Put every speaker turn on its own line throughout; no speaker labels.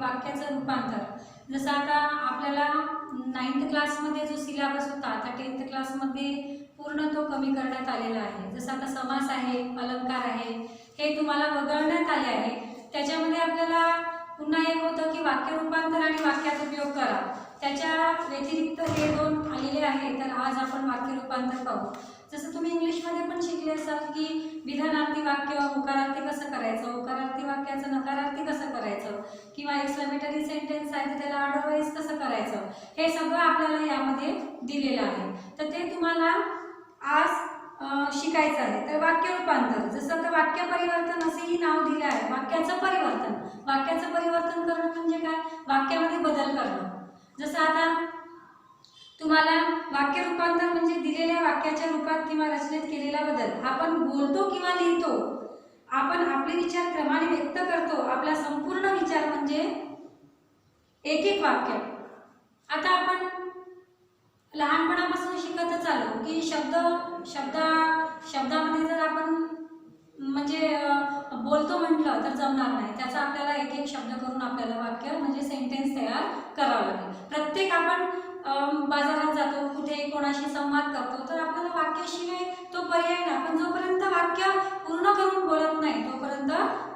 वाक्याचं रूपांतर. जसं आता आपल्याला 9th क्लासमध्ये जो सिलेबस होता आता 10th क्लासमध्ये पूर्ण तो कमी करण्यात आलेला आहे. जसं आता समास आहे, अलंकार आहे, हे तुम्हाला वगळण्यात आले आहे. त्याच्यामध्ये आपल्याला पुन्हा एक होतं की वाक्य रूपांतर आणि वाक्यात उपयोग करा. त्याच्या व्यतिरिक्त हे 2 आलेले आहे. तर आज आपण वाक्य रूपांतर पाहू. जसं तुम्ही इंग्लिशमध्ये पण शिकले असाल की विधानार्थी वाक्य होकारार्थी कसं करायचं, होकारार्थी वाक्याचं नकारार्थी कसं करायचं, किंवा एक्सक्लेमेटरी सेंटेन्स आहे तर त्याला अदरवाईज कसं करायचं, हे सगळं आपल्याला यामध्ये दिलेलं आहे. तर ते तुम्हाला आज शिकायचं आहे. तर वाक्य रूपांतर, जसं आता वाक्य परिवर्तन असेही नाव दिले आहे. वाक्याचं परिवर्तन, वाक्याचं परिवर्तन करणं म्हणजे काय, वाक्यामध्ये बदल करणं. जसं आता तुम्हाला वाक्य रूपांतर म्हणजे दिलेल्या वाक्याच्या रूपात किंवा रचनेत केलेला बदल. आपण बोलतो किंवा लिहितो, आपण आपले विचार क्रमाने व्यक्त करतो. आपला संपूर्ण विचार म्हणजे एक एक वाक्य. आता आपण लहानपणापासून शिकतच आलो की शब्दामध्ये जर आपण म्हणजे बोलतो म्हटलं तर जमणार नाही. त्याचा आपल्याला एक एक शब्द करून आपल्याला वाक्य म्हणजे सेंटेन्स तयार करावं लागेल. प्रत्येक आपण बाजारात जातो, कुठे कोणाशी संवाद करतो, तर आपल्याला वाक्याशिवाय तो पर्याय नाही. आपण जोपर्यंत वाक्य पूर्ण करून बोलत नाही तोपर्यंत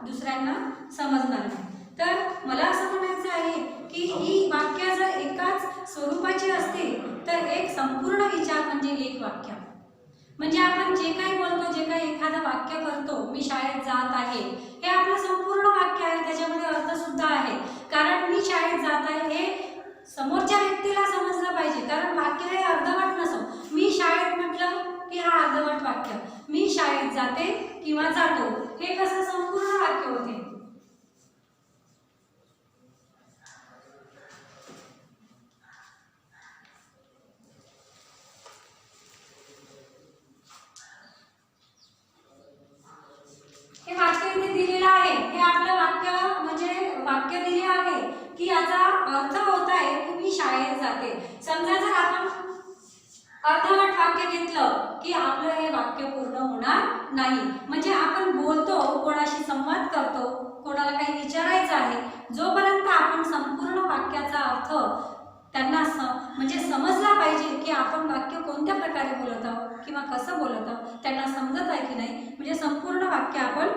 दुसऱ्यांना समजणार नाही. तर मला असं म्हणायचं आहे की ही वाक्य जर एकाच स्वरूपाची असतील तर एक संपूर्ण विचार म्हणजे एक वाक्य. म्हणजे आपण जे काही बोलतो, जे काही एखादं वाक्य करतो, मी शाळेत जात आहे, हे आपलं संपूर्ण वाक्य आहे. त्याच्यामध्ये अर्थ सुद्धा आहे. कारण मी शाळेत जात आहे हे समोरच्या व्यक्तीला समजलं पाहिजे. कारण वाक्य हे अर्धवट नसो. मी शाळेत म्हटलं की हा अर्धवट वाक्य, मी शाळेत जाते किंवा जातो हे कसं संपूर्ण वाक्य होते. हे वाक्य इथे दिलेलं आहे, हे आपलं वाक्य म्हणजे वाक्य दिले आहे की याचा अर्थ होत आहे की मी शाळेत जाते. समजा जर आपण अर्धवट वाक्य घेतलं की आपलं हे वाक्य पूर्ण होणार नाही. म्हणजे आपण बोलतो, कोणाशी संवाद करतो, कोणाला काही विचारायचं आहे, जोपर्यंत आपण संपूर्ण वाक्याचा अर्थ त्यांना म्हणजे समजला पाहिजे की आपण वाक्य कोणत्या प्रकारे बोलत आहोत किंवा कसं बोलत आहोत, त्यांना समजत आहे की नाही, म्हणजे संपूर्ण वाक्य आपण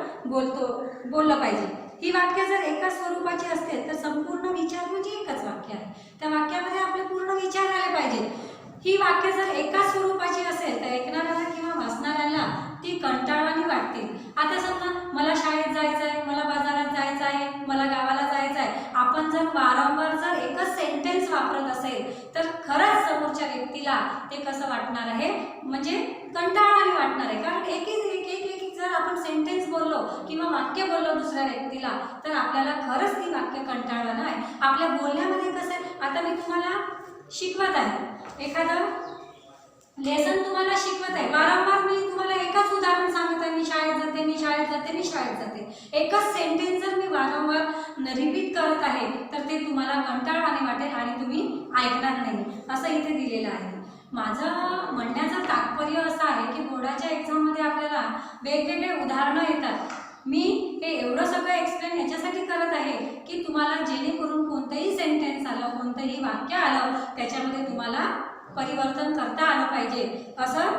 बोललं पाहिजे. ही वाक्य जर एका स्वरूपाची असतील तर संपूर्ण विचार म्हणजे एकच वाक्य आहे. त्या वाक्यामध्ये आपले पूर्ण विचार आले पाहिजे. ही वाक्य जर एका स्वरूपाची असेल तर ऐकणाऱ्याला किंवा वाचणाऱ्याला ती कंटाळवाणी वाटते. आता समजा मला शाळेत जायचं आहे, मला बाजारात जायचं आहे, मला गावाला जायचं आहे, आपण जर वारंवार जर एकच सेंटेन्स वापरत असेल तर खरंच समोरच्या व्यक्तीला ते कसं वाटणार आहे, म्हणजे कंटाळवाणी वाटणार आहे. कारण एक जर आपण सेंटेन्स बोललो किंवा वाक्य बोललो दुसऱ्या व्यक्तीला तर आपल्याला खरंच ती वाक्य कंटाळवाणं आहे. आपल्या बोलण्यामध्ये कसं आहे, आता मी तुम्हाला शिकवत आहे, एखादं लेसन तुम्हाला शिकवत आहे, वारंवार मी तुम्हाला एकच उदाहरण सांगत आहे, मी शाळेत जाते, मी शाळेत जाते, मी शाळेत जाते. एकच सेंटेन्स जर मी वारंवार रिपीट करत आहे तर ते तुम्हाला कंटाळवाणे वाटेल आणि तुम्ही ऐकणार नाही, असं इथे दिलेलं आहे. माझं म्हणण्याचं तात्पर्य असं आहे की बोर्डाच्या एक्झाममध्ये आपल्याला वेगवेगळे उदाहरणं येतात. मी हे एवढं सगळं एक्सप्लेन याच्यासाठी करत आहे की तुम्हाला जेणेकरून कोणतंही सेंटेन्स आलं, कोणतंही वाक्य आलं, त्याच्यामध्ये तुम्हाला परिवर्तन करता आलं पाहिजे, असं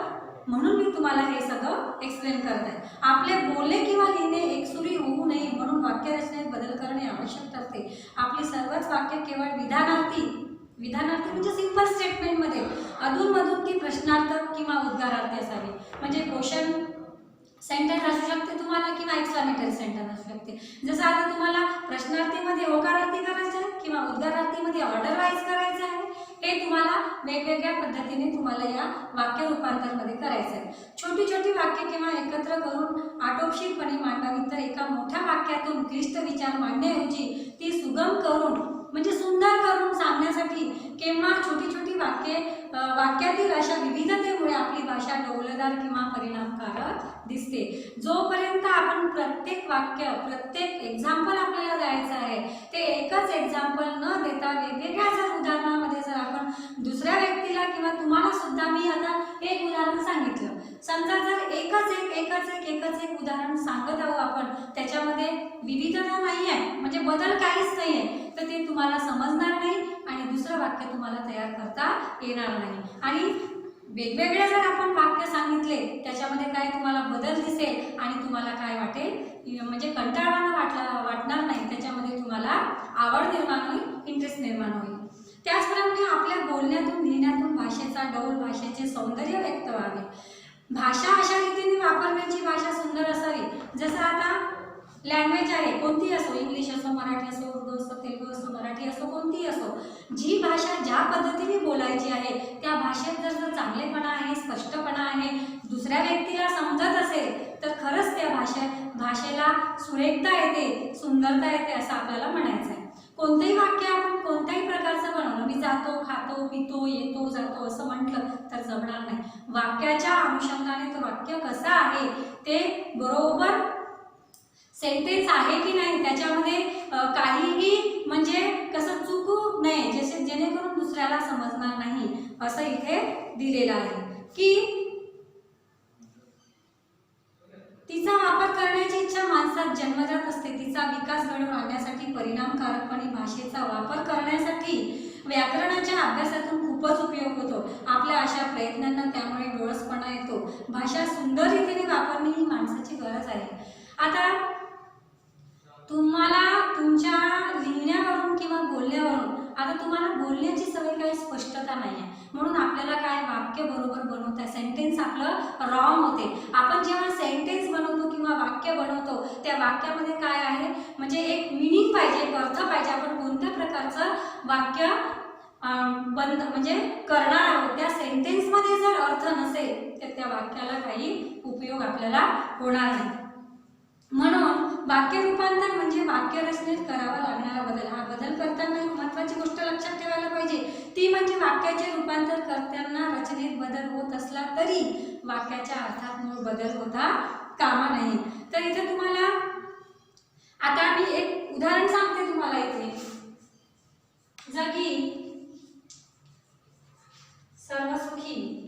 म्हणून मी तुम्हाला हे सगळं एक्सप्लेन करत आहे. आपले बोलणे किंवा लिहिणे एकसुरी होऊ नये म्हणून वाक्यरचनेत बदल करणे आवश्यक ठरते. आपली सर्वच वाक्य केवळ विधानार्थी म्हणजे सिंपल स्टेटमेंटमध्ये अधूनमधून ती प्रश्नार्थक किंवा उद्गारार्थी असावी. म्हणजे क्वेश्चन सेंटेन्स असू शकते तुम्हाला किंवा एक्सक्लेमेटरी सेंटेन्स असू शकते. जसं आता तुम्हाला प्रश्नार्थीमध्ये होकारार्थी करायचं आहे किंवा उद्गारार्थीमध्ये ऑर्डर वाईज करायचं आहे, हे तुम्हाला वेगवेगळ्या पद्धतीने तुम्हाला या वाक्य रूपांतरमध्ये करायचं आहे. छोटी छोटी वाक्य किंवा एकत्र करून आटोपशीरपणे मांडावी, तर एका मोठ्या वाक्यातून क्लिष्ट विचार मांडण्याऐवजी ती सुगम करून म्हणजे सुंदर करून सांगण्यासाठी किंवा छोटी छोटी वाक्यातील अशा विविधतेमुळे आपली भाषा डौलदार किंवा परिणामकारक दिसते. जोपर्यंत आपण प्रत्येक वाक्य, प्रत्येक एक्झाम्पल आपल्याला द्यायचं आहे, ते एकच एक्झाम्पल न देता वेगवेगळ्या जर उदाहरणामध्ये जर आपण दुसऱ्या व्यक्तीला किंवा तुम्हाला सुद्धा मी आता एक उदाहरण सांगितलं, समजा जर एकच एक उदाहरण सांगत आहोत आपण, त्याच्यामध्ये विविधता नाही आहे, म्हणजे बदल काहीच नाही आहे, तर ते तुम्हाला समजणार नाही आणि दुसरं वाक्य तुम्हाला तयार करता येणार नाही. आणि वेगवेगळे जर आपण वाक्य सांगितले, त्याच्यामध्ये काय तुम्हाला बदल दिसेल आणि तुम्हाला काय वाटेल, म्हणजे कंटाळवाणं वाटणार नाही, त्याच्यामध्ये तुम्हाला आवड निर्माण होईल, इंटरेस्ट निर्माण होईल. त्याचप्रमाणे आपल्या बोलण्यातून, लिहिण्यातून भाषेचा डौल, भाषेचे सौंदर्य व्यक्त व्हावे. भाषा अशा रीतीने वापरण्याची भाषा सुंदर असावी, जसं आता लँग्वेज आहे कोणती असो, इंग्लिश असो, मराठी असो, उर्दू असो, तेलुगू असो, मराठी असो, कोणतीही असो, जी भाषा ज्या पद्धतीने बोलायची आहे त्या भाषेत जर चांगलेपणा आहे, स्पष्टपणा आहे, दुसऱ्या व्यक्तीला समजत असेल, तर खरंच त्या भाषेला सुरेखता येते, सुंदरता येते असं आपल्याला म्हणायचं आहे. कोणतेही वाक्य आपण कोणत्याही प्रकारचं बनवलं, मी जातो, खातो, पितो, येतो, जातो असं म्हटलं तर जमणार नाही. वाक्याच्या अनुषंगाने तो वाक्य कसं आहे, ते बरोबर सेंटेन्स आहे की नाही, त्याच्यामध्ये काहीही म्हणजे कसं चुकू नये, जसे जेणेकरून दुसऱ्याला समजणार नाही, असं इथे दिलेलं आहे. की तिचा वापर करण्याची इच्छा माणसात जन्मजात असते. तिचा विकास घडवून आणण्यासाठी, परिणामकारकपणे भाषेचा वापर करण्यासाठी व्याकरणाच्या अभ्यासातून खूपच उपयोग होतो. आपल्या अशा प्रयत्नांना त्यामुळे डोळसपणा येतो. भाषा सुंदर रीतीने वापरणे ही माणसाची गरज आहे. आता तुम्हाला तुमच्या लिहिण्यावरून किंवा बोलण्यावरून, आता तुम्हाला बोलण्याची सवय काही स्पष्टता नाही आहे, म्हणून आपल्याला काय वाक्य बरोबर बनवता, सेंटेन्स आपलं रॉंग होते. आपण जेव्हा सेंटेन्स बनवतो किंवा वाक्य बनवतो, त्या वाक्यामध्ये काय आहे, म्हणजे एक मिनिंग पाहिजे, एक अर्थ पाहिजे. आपण कोणत्या प्रकारचं वाक्य म्हणजे करणार आहोत, त्या सेंटेन्समध्ये जर अर्थ नसेल तर त्या वाक्याला काही उपयोग आपल्याला होणार नाही. म्हणून वाक्य रूपांतर म्हणजे वाक्य रचनेत करावा लागणारा बदल. हा बदल करताना एक महत्त्वाची गोष्ट लक्षात ठेवायला पाहिजे, ती म्हणजे वाक्याचे रूपांतर करताना रचनेत बदल होत असला तरी वाक्याच्या अर्थात मूळ बदल होता कामा नये. तर इथे तुम्हाला आता मी एक उदाहरण सांगते तुम्हाला. इथे जगी सर्वसुखी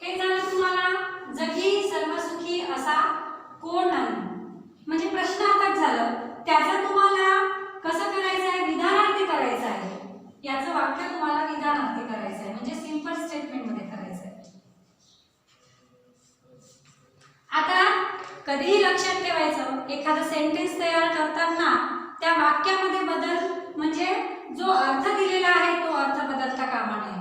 हे झालं तुम्हाला जगी सर्वसुखी असा कोण नाही, म्हणजे प्रश्न हातात झालं. त्याचं तुम्हाला कसं करायचं आहे, विधानार्थी करायचं आहे. याचं वाक्य तुम्हाला विधानार्थी करायचं आहे, म्हणजे सिंपल स्टेटमेंट मध्ये करायचं आहे. आता कधीही लक्षात ठेवायचं, एखादं सेंटेन्स तयार करताना त्या वाक्यामध्ये बदल, म्हणजे जो अर्थ दिलेला आहे तो अर्थ बदलता कामा नये.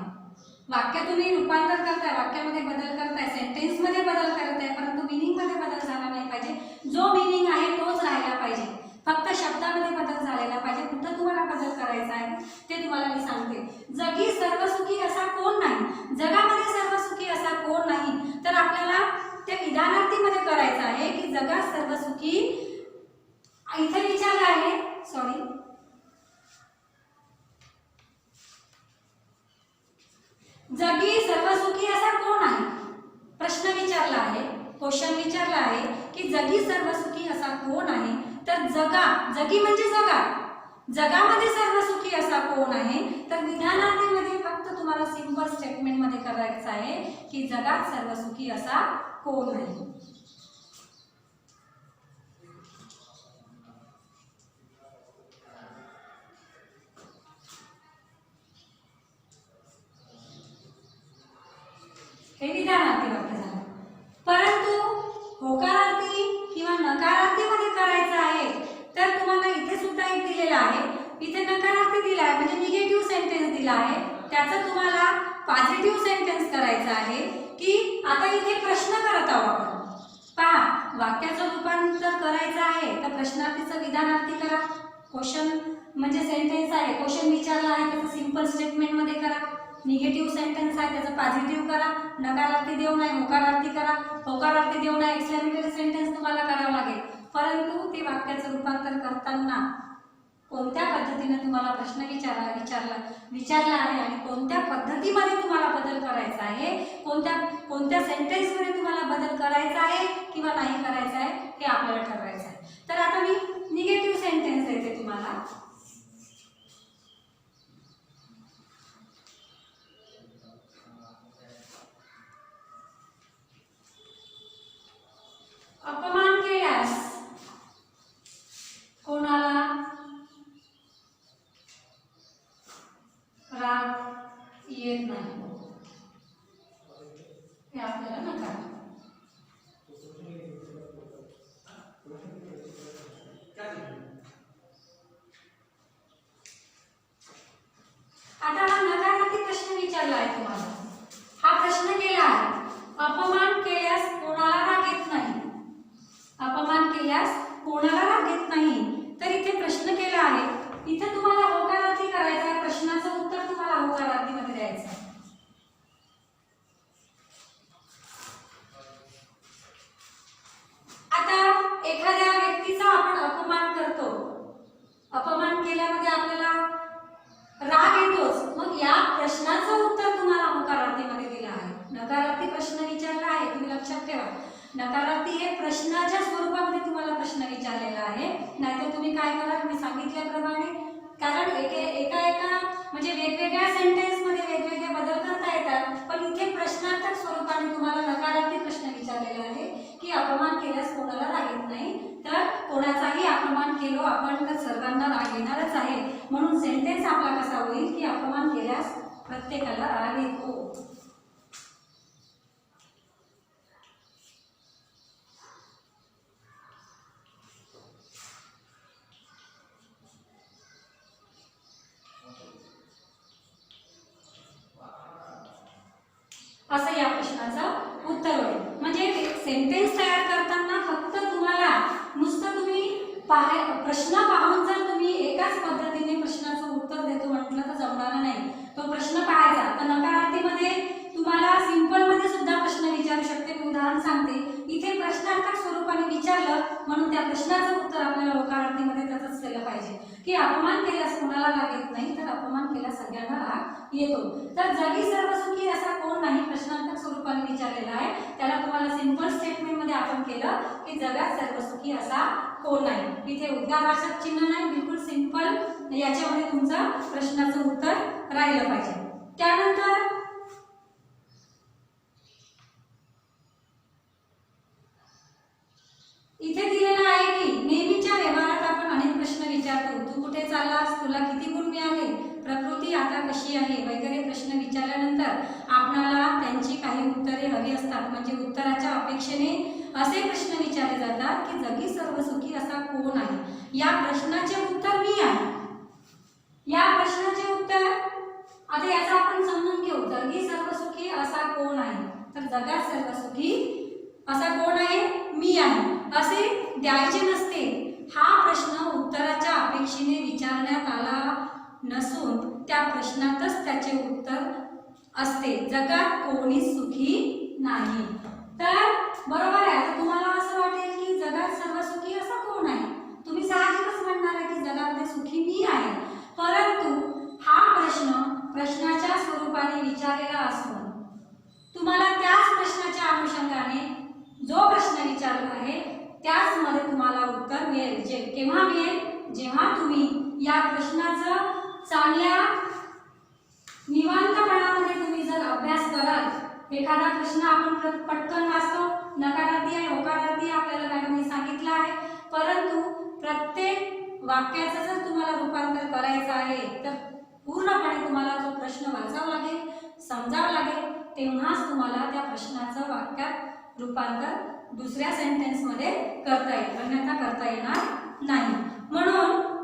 वाक्य तुम्ही रूपांतर करताय, वाक्यामध्ये बदल करताय, सेंटेन्स मध्ये बदल करताय, परंतु मीनिंग मध्ये बदल झाला नाही पाहिजे. जो मीनिंग आहे तोच राहिला पाहिजे, फक्त शब्दामध्ये बदल झालेला पाहिजे. कुठं तुम्हाला बदल करायचा आहे ते तुम्हाला मी सांगते. जगी सर्वसुखी असा कोण नाही, जगामध्ये सर्वसुखी असा कोण नाही, तर आपल्याला त्या विधानार्थीमध्ये करायचं आहे की जगात सर्वसुखी. इथे विचारलं आहे, सॉरी, जगी सर्वसुखी असा कोण आहे, प्रश्न विचारला आहे, क्वेश्चन विचारला आहे की जगी सर्वसुखी असा कोण आहे. तर जगी म्हणजे जगामध्ये सर्वसुखी असा कोण आहे, तर विधानार्थीमध्ये फक्त तुम्हाला सिंपल स्टेटमेंट मध्ये करायचं आहे की जगात सर्वसुखी असा कोण आहे. हे विधानार्थी वाक्य झालं. परंतु होकारार्थी किंवा नकारार्थीमध्ये करायचं आहे, तर तुम्हाला इथे सुद्धा एक दिलेला आहे. इथे नकारार्थी दिला आहे म्हणजे निगेटिव्ह सेंटेन्स दिला आहे, त्याचं तुम्हाला पॉझिटिव्ह सेंटेन्स करायचं आहे. की आता इथे प्रश्न करत आहोत आपण, पहा वाक्याचं रूपांतर करायचं आहे तर प्रश्नार्थीचं विधानार्थी करा. क्वेश्चन म्हणजे सेंटेन्स आहे, क्वेश्चन विचारला आहे तर सिंपल स्टेटमेंट मध्ये करा. निगेटिव्ह सेंटेन्स आहे त्याचं पॉझिटिव्ह करा, नकारार्थी देऊ नये होकारार्थी करा, होकारार्थी देऊ नये एक्सक्लेमेटरी सेंटेन्स तुम्हाला करावं लागेल. परंतु ते वाक्याचं रूपांतर करताना कोणत्या पद्धतीने तुम्हाला प्रश्न विचारला आहे आणि कोणत्या पद्धतीमध्ये तुम्हाला बदल करायचा आहे, कोणत्या सेंटेन्समध्ये तुम्हाला बदल करायचा आहे किंवा नाही करायचा आहे हे आपल्याला ठरवायचं आहे. तर आता मी निगेटिव्ह सेंटेन्स देते तुम्हाला. अपमान केल्यास कोणाला राग येत नाही हे आपल्याला नका. आता हा नकारार्थी प्रश्न विचारला आहे तुम्हाला. हा प्रश्न केला आहे अपमान केल्यास कोणाला राग येत नाही, अपमान केल्यास कोणाला राग येत नाही. तर इथे प्रश्न केला आहे, इथे तुम्हाला होकारार्थी करायचा आहे, प्रश्नाचं उत्तर तुम्हाला होकारार्थीमध्ये द्यायचं आहे. आता एखाद्या व्यक्तीचा आपण अपमान करतो, अपमान केल्यामध्ये आपल्याला राग येतोच, मग या प्रश्नाचं उत्तर तुम्हाला होकारार्थीमध्ये दिलं आहे. नकारार्थी प्रश्न विचारला आहे, तुम्ही लक्षात ठेवा. नकारार्थी हे प्रश्नाच्या स्वरूपामध्ये तुम्हाला प्रश्न विचारलेला आहे. नाहीतर तुम्ही काय करा, मी सांगितल्याप्रमाणे, कारण एका म्हणजे वेगवेगळ्या सेंटेन्समध्ये वेगवेगळे बदल करता येतात, पण इथे प्रश्नार्थक स्वरूपाने तुम्हाला नकारार्थी प्रश्न विचारलेला आहे की अपमान केल्यास कोणाला राग येत नाही. तर कोणाचाही अपमान केलो आपण तर सर्वांना राग येणारच आहे. म्हणून सेंटेन्स आपला कसा होईल की अपमान केल्यास प्रत्येकाला राग येतो. असं या प्रश्नाचं उत्तर होईल. म्हणजे सेंटेन्स तयार करताना फक्त तुम्हाला नुसतं तुम्ही प्रश्न पाहून जर तुम्ही एकाच पद्धतीने प्रश्नाचं उत्तर देतो म्हटलं तर जमणार नाही. तो प्रश्न पाहायचा. तर नकारार्थीमध्ये तुम्हाला सिंपलमध्ये सुद्धा प्रश्न विचारू शकते. मी उदाहरण सांगते. इथे प्रश्नार्थक स्वरूपाने विचारलं म्हणून त्या प्रश्नाचं उत्तर आपल्याला होकारार्थीमध्ये तसंच केलं पाहिजे की अपमान केल्यास कोणाला राग येत नाही, तर अपमान केल्यास सगळ्यांना राग येतो. तर जगी सर्वसुखी असा कोण नाही प्रश्नार्थक स्वरूपाने विचारलेला आहे. त्याला तुम्हाला सिंपल स्टेटमेंटमध्ये आपण केलं की जगात सर्वसुखी असा कोण नाही. इथे उद्गारवाचक चिन्ह नाही, बिलकुल सिंपल याच्यामध्ये तुमचं प्रश्नाचं उत्तर राहिलं पाहिजे. त्यानंतर इथे दिलेलं आहे की नेहमीच्या व्यवहारात आपण अनेक प्रश्न विचारतो. तू कुठे चाललास, तुला किती गुण मिळाले, प्रकृती आता कशी आहे वगैरे प्रश्न विचारल्यानंतर आपणाला त्यांची काही उत्तरे हवी असतात. म्हणजे उत्तराच्या अपेक्षेने असे प्रश्न विचारले जातात की जगी सर्वसुखी असा कोण आहे. या प्रश्नाचे उत्तर मी आहे. या प्रश्नाचे उत्तर आता याचा आपण समजून घेऊ. जगी सर्वसुखी असा कोण आहे, तर जगात सर्वसुखी असा कोण आहे, मी आहे असे द्यायचे नसते. हा प्रश्न उत्तराच्या अपेक्षेने विचारण्यात आला नसून त्या प्रश्नातच त्याचे उत्तर असते. जगात कोणी सुखी नाही. तर बरोबर आहे. आता तुम्हाला असं वाटेल की जगात सर्वसुखी असा कोण आहे, तुम्ही साहजिकच म्हणणार आहे की जगामध्ये सुखी मी आहे. परंतु हा प्रश्न प्रश्नाच्या स्वरूपाने विचारलेला असून तुम्हाला त्याच प्रश्नाच्या अनुषंगाने जो प्रश्न विचारला आहे त्याच मध्ये तुम्हाला उत्तर मिळेल. केव्हा मिळेल, जेव्हा तुम्ही या प्रश्नाचं चांगल्या निवांतपणामध्ये तुम्ही जर अभ्यास कराल. एखादा प्रश्न आपण पटकन वाचतो, नकारार्थी आहे होकारार्थी आपल्याला मॅडमने सांगितलं आहे, परंतु प्रत्येक वाक्याचं जर तुम्हाला रूपांतर करायचं आहे तर पूर्णपणे तुम्हाला तो प्रश्न वाचावा लागेल, समजावा लागेल. तेव्हाच तुम्हाला त्या प्रश्नाचं वाक्यात रूपांतर दुसऱ्या सेंटेन्समध्ये करता येईल, अन्यथा करता येणार नाही. म्हणून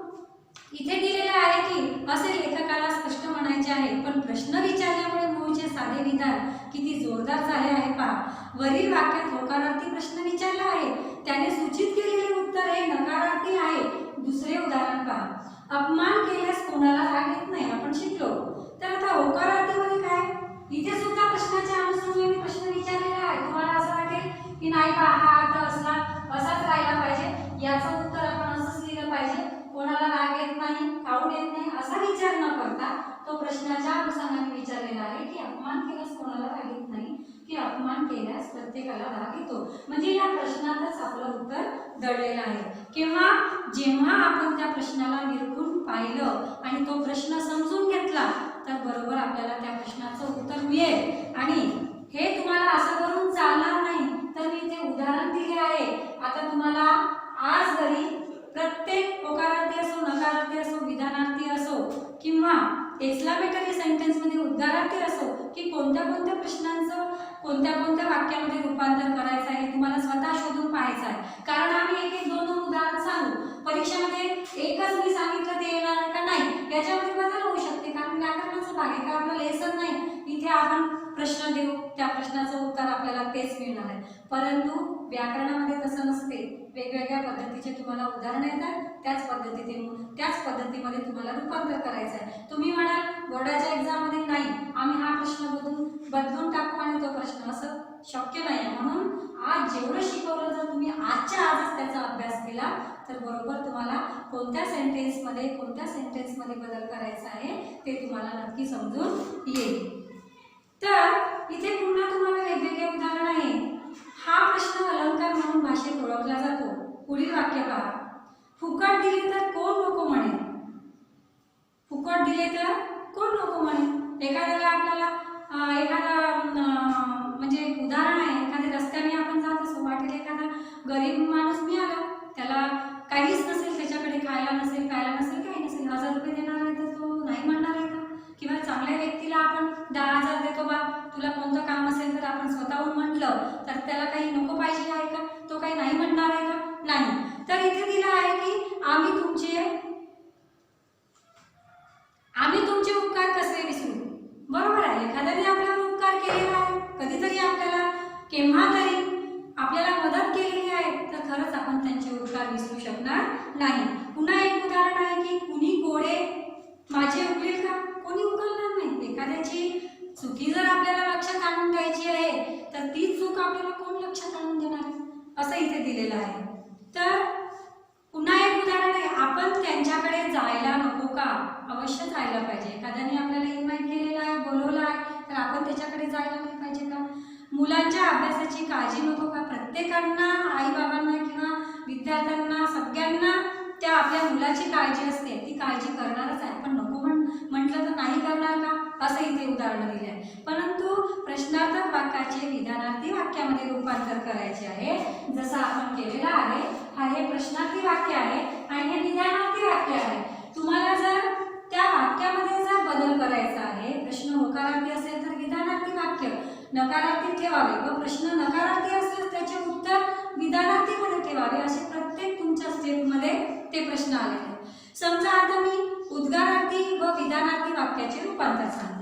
इथे दिलेलं आहे की असे लेखकाला स्पष्ट म्हणायचे आहे. पण प्रश्न विचारल्यामुळे मूळचे साधे विधान किती जोरदार झाले आहे पहा. वरील वाक्यात होकारार्थी प्रश्न विचारला आहे, त्याने सूचित केलेले उत्तर हे नकारार्थी आहे. दुसरे उदाहरण पहा. अपमान केल्यास कोणाला राग येत नाही, आपण शिकलो. तर आता होकारार्थीमध्ये काय, इथे सुद्धा प्रश्नाच्या अनुषंगाने प्रश्न विचारलेला आहे. तुम्हाला असं वाटेल की नाही का हा अर्थ असला असाच राहिला पाहिजे, याचं उत्तर आपण असंच लिहिलं पाहिजे, कोणाला राग येत नाही, कावड येत नाही असा विचार न करता तो प्रश्नाच्या अनुषंगाने विचारलेला आहे की अपमान केल्यास कोणाला राग येत नाही, की अपमान केल्यास प्रत्येकाला राग येतो. म्हणजे या प्रश्नातच आपलं उत्तर दडलेलं आहे. किंवा जेव्हा आपण त्या प्रश्नाला निरखून पाहिलं आणि तो प्रश्न समजून घेतला तर बरोबर आपल्याला त्या प्रश्नाचं उत्तर मिळेल. आणि हे तुम्हाला असं करून चालणार नाही, तर मी इथे उदाहरण दिले आहे. आता तुम्हाला आज जरी प्रत्येक होकारार्थी असो, नकारार्थी असो, विधानार्थी असो किंवा एक्सक्लेमेटरी सेंटेन्स मध्ये उद्गारार्थी असो की कोणत्या कोणत्या प्रश्नांचं कोणत्या कोणत्या वाक्यामध्ये रूपांतर करायचं आहे तुम्हाला स्वतः शोधून पाहायचं आहे. कारण आम्ही एक एक दोन दोन उदाहरण सांगू, परीक्षेमध्ये एकच मी सांगितलं ते येणार का नाही याच्यामध्ये बदल होऊ शकते. कारण व्याकरणाचं भाग आहे, आपलं लेसन नाही, इथे आपण प्रश्न देऊ त्या प्रश्नाचं उत्तर आपल्याला तेच मिळणार आहे. परंतु व्याकरणामध्ये तसं नसते, वेगवेगळ्या पद्धतीचे तुम्हाला उदाहरण येतात, त्याच पद्धतीमध्ये तुम्हाला रूपांतर करायचं आहे. तुम्ही म्हणाल बोर्डाच्या एक्झाममध्ये नाही आम्ही हा प्रश्न बदलून टाकू आणि तो प्रश्न, असं शक्य नाही. म्हणून आज जेवढं शिकवलं जर तुम्ही आजच्या आजच त्याचा अभ्यास केला तर बरोबर तुम्हाला कोणत्या सेंटेन्समध्ये बदल करायचा आहे ते तुम्हाला नक्की समजून येईल. तर इथे पुन्हा तुम्हाला वेगवेगळे उदाहरण आहे. हा प्रश्न अलंकार म्हणून भाषेत ओळखला जातो. पुढील वाक्य पहा, फुकट दिले तर कोण नको म्हणे. फुकट दिले तर कोण नको म्हणे. एखाद्याला आपल्याला म्हणजे उदाहरण आहे, एखाद्या रस्त्याने आपण जात असो, वाटेल एखादा गरीब माणूस मिळाला, त्याला काहीच नसेल, त्याच्याकडे खायला नसेल, प्यायला नसेल, काही नसेल, 1000 रुपये देणार आहे तर तो नाही म्हणणार आहे का. किंवा चांगल्या व्यक्तीला आपण 10,000 देतो बा, तुला कोणतं काम असेल तर आपण स्वतःहून म्हटलं तर त्याला काही नको पाहिजे आहे का, तो काही नाही म्हणणार आहे का, नाही. तर इथे दिलं आहे की आम्ही तुमचे उपकार कसे विसरू. बरोबर आहे, एखाद्याने आपल्यावर उपकार केलेला आहे, कधीतरी आपल्याला केव्हा तरी आपल्याला मदत केलेली आहे, तर खरंच आपण त्यांचे उपकार विसरू शकणार नाही. पुन्हा एक उदाहरण आहे की कुणी कोडे माझे उकलेल का, कोणी उकलणार नाही. एखाद्याची चुकी जर आपल्याला लक्षात आणून द्यायची आहे तर तीच चूक आपल्याला कोण लक्षात आणून देणार असं इथे दिलेलं आहे. तर पुन्हा एक उदाहरण आहे, आपण त्यांच्याकडे जायला नको का, अवश्य जायला पाहिजे. एखाद्याने आपल्याला इन्व्हाइट केलेलं आहे, बोलवलं आहे, तर आपण त्याच्याकडे जायला नाही पाहिजे का. मुलांच्या अभ्यासाची काळजी नको का, प्रत्येकांना आई बाबांना किंवा विद्यार्थ्यांना सगळ्यांना त्या आपल्या मुलाची काळजी असते, ती काळजी करणारच आहे. पण नको म्हटलं तर नाही करणार का, असं इथे उदाहरण दिले आहे. परंतु प्रश्नार्थक वाक्याचे विधानार्थी वाक्यामध्ये रूपांतर करायचे आहे, जसं आपण केलेलं आहे. हे प्रश्नार्थी वाक्य आहे आणि हे विधानार्थी वाक्य आहे. तुम्हाला जर त्या वाक्यामध्ये जर बदल करायचा आहे, प्रश्न होकारार्थी असेल तर विधानार्थी वाक्य नकारार्थी ठेवावे व प्रश्न नकारार्थी असेल त्याचे उत्तर विधानार्थीमध्ये ठेवावे, असे प्रत्येक तुमच्या स्टेपमध्ये ते प्रश्न आले आहेत. समजा आता मी उद्गारार्थी व विधानार्थी वाक्याचे रूपांतर सांगते.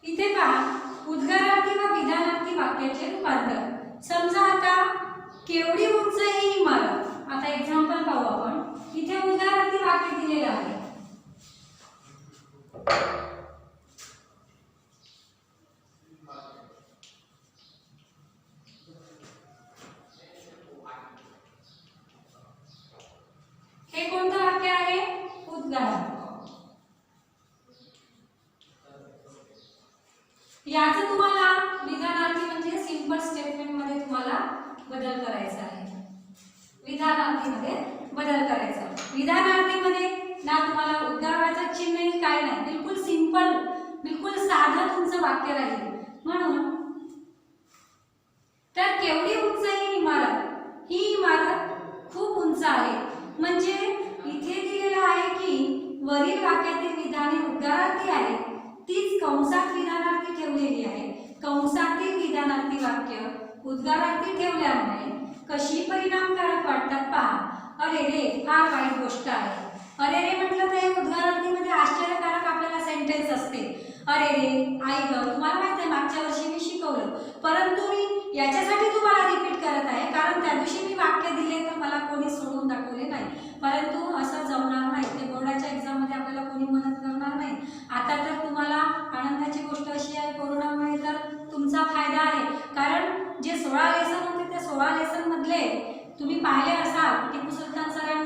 इथे पहा, उद्गारार्थी व विधानार्थी वाक्याचे रूपांतर. समजा आता केवढी उंच ही इमारत, आता एक्झाम्पल पाहू आपण. इथे उद्गारार्थी वाक्य दिलेलं आहे. हे कोणतं वाक्य आहे, उद्गारार्थी. याचं तुम्हाला विधानार्थी म्हणजे सिंपल स्टेटमेंट मध्ये तुम्हाला बदल करायचा आहे. विधानार्थीमध्ये बदल करायचा. विधानार्थीमध्ये ना तुम्हाला उद्गाराचं चिन्ह काय नाही, बिलकुल सिंपल, बिलकुल साधं तुमचं वाक्य राहील. म्हणून तर केवढी उंच ही इमारत खूप उंच आहे. म्हणजे इथे दिलेलं आहे की वरील वाक्यातील विधाने उद्गारार्थी आहे, तीच कंसात विधानार्थी ठेवलेली आहे. कंसातील विधानार्थी वाक्य उद्गारार्थी ठेवल्यामुळे कशी परिणामकारक वाटतात पहा. अरे रे फार वाईट गोष्ट आहे. अरे रे म्हटलं तर हे उद्गारार्थीमध्ये आश्चर्यकारक आपल्याला सेंटेन्स असते. अरे रे आई ग, तुम्हाला माहिती आहे मागच्या वर्षी मी शिकवलं, परंतु मी याच्यासाठी तुम्हाला रिपीट करत आहे कारण त्या दिवशी मी वाक्य दिले तर मला कोणी सोडून दाखवले नाही. परंतु असं जमणार नाही, ते बोर्डाच्या एक्झाममध्ये आपल्याला कोणी मदत करणार नाही. आता तर तुम्हाला आनंदाची गोष्ट अशी आहे, कोरोनामुळे तर तुमचा फायदा आहे, कारण जे 16 लेसन होते त्या 16 लेसन मधले तुम्ही पाहिले असाल. टिपू सुलतान सरांनी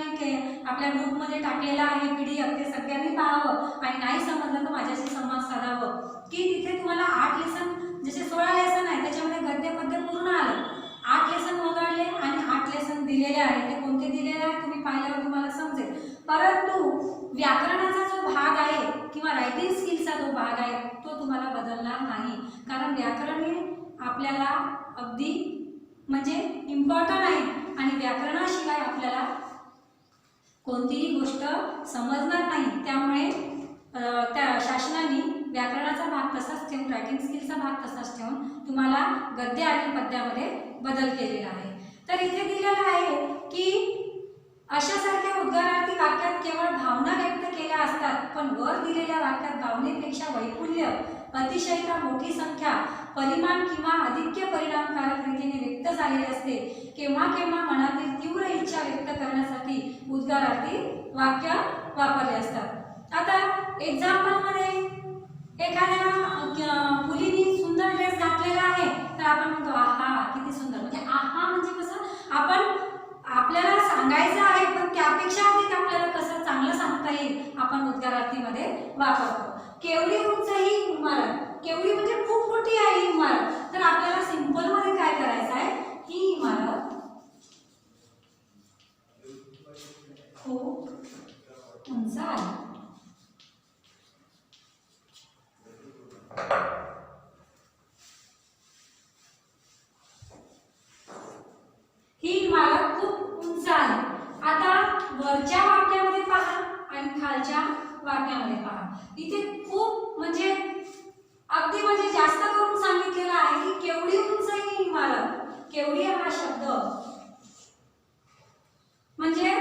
आपल्या ग्रुपमध्ये टाकलेला आहे PDF, ते सगळ्यांनी पाहावं आणि नाही समजलं तर माझ्याशी संवाद साधावं. की तिथे तुम्हाला 8 लेसन, जसे 16 लेसन आहे त्याच्यामध्ये गद्य पद्य पूर्ण आलं, 8 लेसन वगळले आणि 8 लेसन दिलेले आहे. ते कोणते दिलेले आहे तुम्ही पाहिल्यावर तुम्हाला समजेल. परंतु व्याकरणाचा जो भाग आहे किंवा रायटिंग स्किलचा जो भाग आहे तो तुम्हाला बदलणार नाही, कारण व्याकरण हे आपल्याला अगदी म्हणजे इम्पॉर्टंट आहे आणि व्याकरणाशिवाय आपल्याला कोणतीही गोष्ट समजणार नाही. त्यामुळे त्या शासनाने व्याकरणाचा भाग तसाच ठेवून, रायटिंग स्किलचा भाग तसाच ठेवून तुम्हाला गद्य आणि पद्यामध्ये बदल केलेला आहे. तर इथे दिलेलं आहे की अशासारख्या उद्गारार्थी वाक्यात केवळ भावना व्यक्त केल्या असतात, पण वर दिलेल्या वाक्यात भावनेपेक्षा वैफल्य, अतिशयता, मोठी संख्या, परिमाण किंवा अधिक्य परिणामकारक रीतीने व्यक्त झालेले असते. केव्हा केव्हा मनातील तीव्र इच्छा व्यक्त करण्यासाठी उद्गारार्थी वाक्य वापरले असतात. आता एक्झाम्पलमध्ये एखाद्या मुलीने सुंदर ड्रेस घातलेला आहे तर आपण म्हणतो आहा किती सुंदर. म्हणजे आहा म्हणजे कसं आपण आपल्याला सांगायचं आहे, पण त्यापेक्षा अधिक आपल्याला कसं चांगलं सांगता येईल आपण उद्गारार्थीमध्ये वापरतो. केवढी उंच ही इमारत, केवढी म्हणजे खूप मोठी आहे ही इमारत, तर आपल्याला सिंपल मध्ये काय करायचं आहे, ही इमारत खूप उंच आहे. ही इमारत खूप उंच आहे. आता वरच्या वाक्यामध्ये पहा आणि खालच्या वाक्यामध्ये पहा. इथे खूप म्हणजे अगदी म्हणजे जास्त करून सांगितलेलं आहे की केवढी उंच ही इमारत. केवढी हा शब्द म्हणजे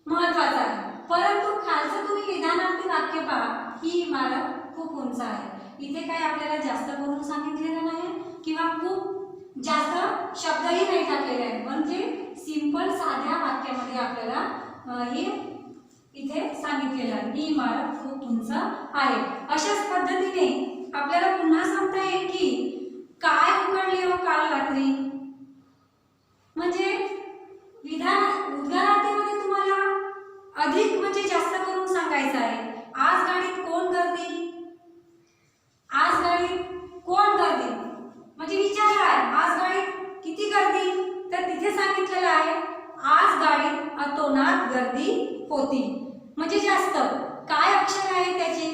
महत्वाचा आहे. परंतु खालचं तुम्ही विधानार्थी वाक्य पहा, ही इमारत खूप उंच आहे. इथे काय आपल्याला जास्त करून सांगितलेलं नाही किंवा खूप जास्त शब्दही नाही टाकलेले आहेत, म्हणजे सिंपल साध्या वाक्यामध्ये आपल्याला हे इथे सांगितलेलं आहे, ही इमारत खूप उंच आहे. अशाच पद्धतीने आपल्याला पुन्हा सांगता येईल की काय उघडले हो काल रात्री. म्हणजे उद्गारार्थीमध्ये तुम्हाला अधिक म्हणजे जास्त करून सांगायचं आहे. आज गाडीत कोण गर्दी, आज गाडीत कोण गर्दी म्हणजे विचारलं आहे आज गाडीत किती गर्दी, तर तिथे सांगितलेलं आहे आज गाडीत अतोनात गर्दी होती. म्हणजे जास्त. काय अक्षर आहे त्याचे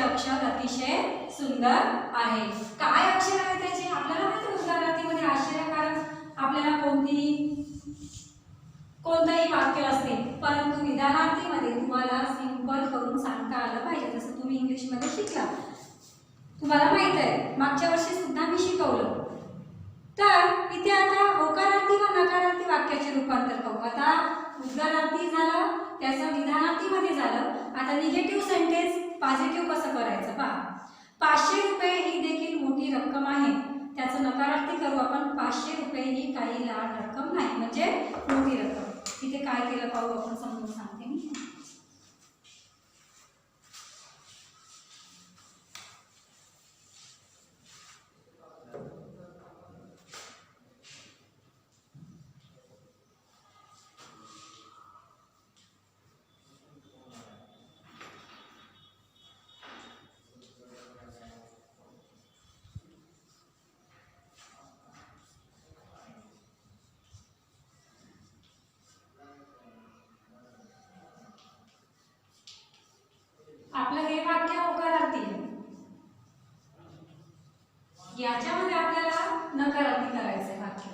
अक्षर अतिशय सुंदर आहे. काय अक्षर आहे त्याचे आपल्याला माहिती, उद्गारार्थीमध्ये आश्चर्यकारक आपल्याला कोणतंही वाक्य असते, परंतु विधानार्थीमध्ये तुम्हाला सिंपल करून सांगता आलं पाहिजे. जसं तुम्ही इंग्लिशमध्ये शिकला, तुम्हाला माहित आहे मागच्या वर्षी सुद्धा मी शिकवलं. तर इथे आता होकारार्थी व नकारार्थी वाक्याचे रूपांतर करू. आता उद्गारार्थी झालं, त्याचं विधानार्थीमध्ये झालं. आता निगेटिव्ह सेंटेन्स पॉझिटिव्ह कसं करायचं पहा. 500 रुपये ही देखील मोठी रक्कम आहे, त्याचं नकारार्थी करू आपण. 500 रुपये ही काही लहान रक्कम नाही, म्हणजे मोठी रक्कम. इथे काय केलं पाहू आपण, समजून सांगते मी. आपलं हे वाक्य होकारार्थी आहे, याच्यामध्ये आपल्याला नकारार्थी करायचं वाक्य.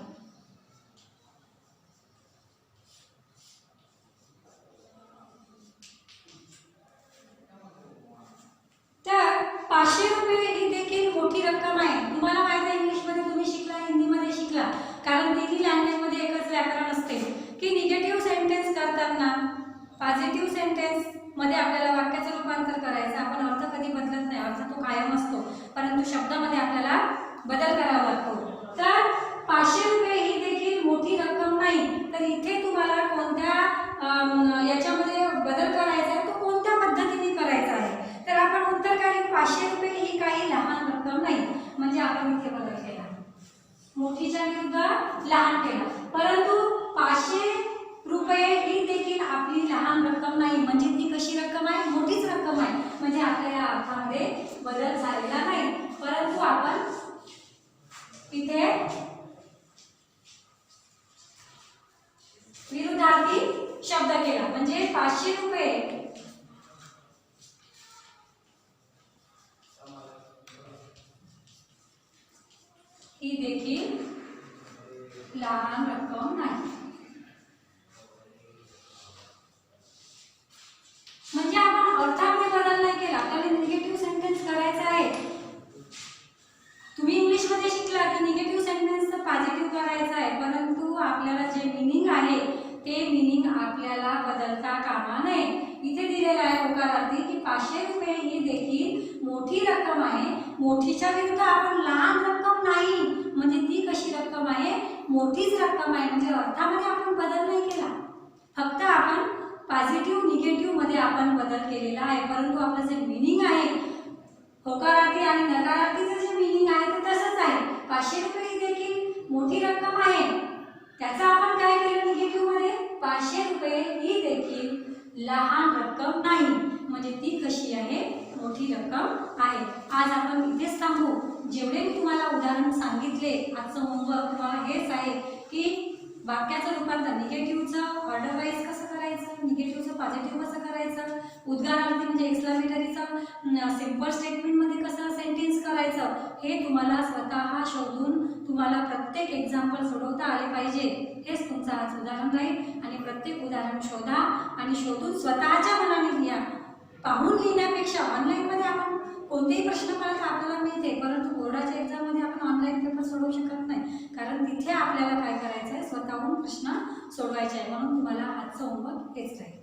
पॉझिटिव्ह सेंटेन्स मध्ये आपल्याला वाक्याचं रूपांतर करायचं. आपण अर्थ कधी बदलत नाही, अर्थ तो कायम असतो, परंतु शब्दामध्ये आपल्याला बदल करावा लागतो. तर 500 रुपये ही देखील मोठी रक्कम नाही. तर इथे तुम्हाला कोणत्या याच्यामध्ये बदल करायचा आहे, तो कोणत्या पद्धतीने करायचा आहे. तर आपण उत्तर काय, 500 रुपये ही काही लहान रक्कम नाही. म्हणजे आपण इथे बदल केला, मोठीच्या विरुद्ध लहान केला. परंतु 500 रुपये ही देखील आपली लहान रक्कम नाही. म्हणजे ती कशी रक्कम आहे, मोठीच रक्कम आहे. म्हणजे आपल्या या अर्थामध्ये बदल झालेला नाही, परंतु आपण इथे विरुद्धार्थी शब्द केला. म्हणजे 500 रुपये ही देखील लहान रक्कम नाही. म्हणजे आपण अर्थामध्ये बदल नाही केला, आपल्याला निगेटिव्ह सेंटेन्स करायचा आहे. तुम्ही इंग्लिश मध्ये शिकला की निगेटिव्ह सेंटेन्स पॉझिटिव्ह करायचा आहे, परंतु आपल्याला जे मीनिंग आहे ते मीनिंग आपल्याला बदलता कामा नये. इथे दिलेला आहे होकारार्थी की 500 रुपये ही देखील मोठी रक्कम आहे. मोठीच्या विरुद्ध आपण लहान रक्कम नाही. म्हणजे ती कशी रक्कम आहे, मोठीच रक्कम आहे. म्हणजे अर्थामध्ये आपण बदल नाही केला, फक्त आपण पॉझिटिव्ह निगेटिव्ह मध्ये आपण बदल केलेला आहे. परंतु आपलं जे मीनिंग आहे, होकारार्थी आणि नकारार्थीचं जे मीनिंग आहे ते तसंच आहे. 500 रुपये ही देखील मोठी रक्कम आहे, त्याचा आपण काय केलं निगेटिव्ह मध्ये, 500 रुपये ही देखील लहान रक्कम नाही. म्हणजे ती कशी आहे, मोठी रक्कम आहे. आज आपण इथेच थांबू. जेवढे मी तुम्हाला उदाहरण सांगितले, आजचं होमवर्क तुम्हाला हेच आहे की वाक्याचं रूपांतर निगेटिव्हचं ऑर्डर वाईज कसं करायचं, निगेटिव्हचं पॉझिटिव्ह कसं करायचं, उद्गारार्थी म्हणजे एक्सक्लेमेटरीचं सिंपल स्टेटमेंटमध्ये कसं सेंटेन्स करायचं, हे तुम्हाला स्वतः शोधून तुम्हाला प्रत्येक एक्झाम्पल सोडवता आले पाहिजे. हेच तुमचं आज उदाहरण राहील. आणि प्रत्येक उदाहरण शोधा आणि शोधून स्वतःच्या मनाने लिहा. पाहून लिहिण्यापेक्षा ऑनलाईनमध्ये आपण कोणतेही प्रश्न पाहिजे आपल्याला मिळते, परंतु बोर्डाच्या एक्झाममध्ये आपण ऑनलाईन पेपर सोडवू शकत नाही, कारण तिथे आपल्याला काय करायचं आहे, स्वतःहून प्रश्न सोडवायचे आहे. म्हणून तुम्हाला आजचं होमवर्क हेच राहील.